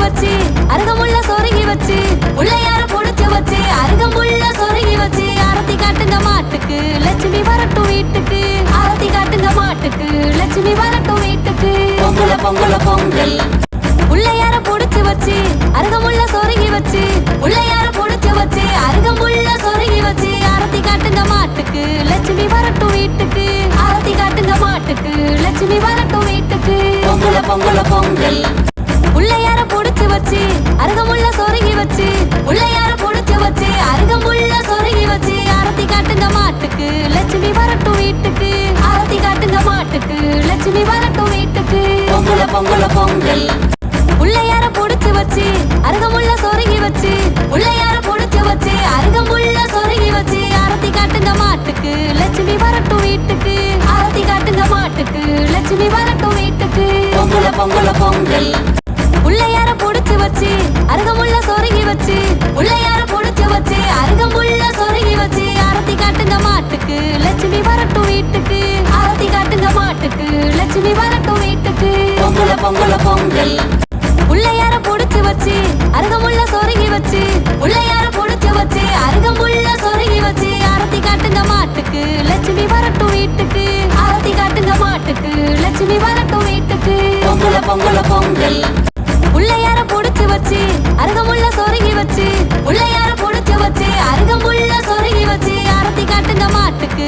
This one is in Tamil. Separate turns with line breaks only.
வச்சு அருகமுள்ள சொருகி வச்சு பிள்ளையார புடிச்சு வச்சு அருகமுள்ள சொருகி வச்சு ஆரத்தி காட்டுங்க மாட்டுக்கு லட்சுமி வரட்டும் வீட்டுக்கு ஆரத்தி காட்டுங்க மாட்டுக்கு லட்சுமி வரட்டும் வீட்டுக்கு
பொங்கல பொங்கல பொங்கல்
பிள்ளையார புடிச்சு வச்சு அருகமுள்ள சொருகி வச்சு பிள்ளையார புடிச்சு வச்சு அருகமுள்ள சொருகி வச்சு ஆரத்தி காட்டுங்க மாட்டுக்கு லட்சுமி வரட்டும் வீட்டுக்கு ஆரத்தி காட்டுங்க மாட்டுக்கு லட்சுமி வரட்டும் வீட்டுக்கு
பொங்கல பொங்கல பொங்கல்
பிள்ளையார புடிச்சு வச்சு அருகமுள்ள சொருகி வச்சு பிள்ளையார புடிச்சு வச்சு அருகமுள்ள சொருகி வச்சு ஆரத்தி காட்டுங்க மாட்டுக்கு லட்சுமி வரட்டும் வீட்டுக்கு ஆரத்தி காட்டுங்க மாட்டுக்கு லட்சுமி வரட்டும் வீட்டுக்கு
பொங்கல பொங்கல பொங்கல்
பிள்ளையார புடிச்சு வச்சு அருகமுள்ள சொருகி வச்சு பிள்ளையார புடிச்சு வச்சு அருகமுள்ள சொருகி வச்சு ஆரத்தி காட்டுங்க மாட்டுக்கு லட்சுமி வரட்டும் வீட்டுக்கு ஆரத்தி காட்டுங்க மாட்டுக்கு லட்சுமி வரட்டும் வீட்டுக்கு
பொங்கல பொங்கல பொங்கல்
பிள்ளையார புடிச்சு வச்சு அருகமுள்ள சொருகி வச்சு பிள்ளையார புடிச்சு வச்சு அருகமுள்ள சொருகி வச்சு ஆரத்தி காட்டுங்க மாட்டுக்கு லட்சுமி வரட்டும் வீட்டுக்கு ஆரத்தி காட்டுங்க மாட்டுக்கு லட்சுமி வரட்டும் வீட்டுக்கு
பொங்கல பொங்கல பொங்கல்
பிள்ளையார புடிச்சு வச்சு அருகமுள்ள சொருகி வச்சு பிள்ளையார புடிச்சு வச்சு அருகமுள்ள சொருகி வச்சு ஆரத்தி காட்டுங்க மாட்டுக்கு லட்சுமி வரட்டும் வீட்டுக்கு ஆரத்தி காட்டுங்க மாட்டுக்கு லட்சுமி வரட்டும் வீட்டுக்கு
பொங்கல பொங்கல பொங்கல்
பிள்ளையார புடிச்சு வச்சு அருகமுள்ள சொருகி வச்சு பிள்ளையார புடிச்சு வச்சு அருகமுள்ள சொருகி வச்சு ஆரத்தி காட்டுங்க மாட்டுக்கு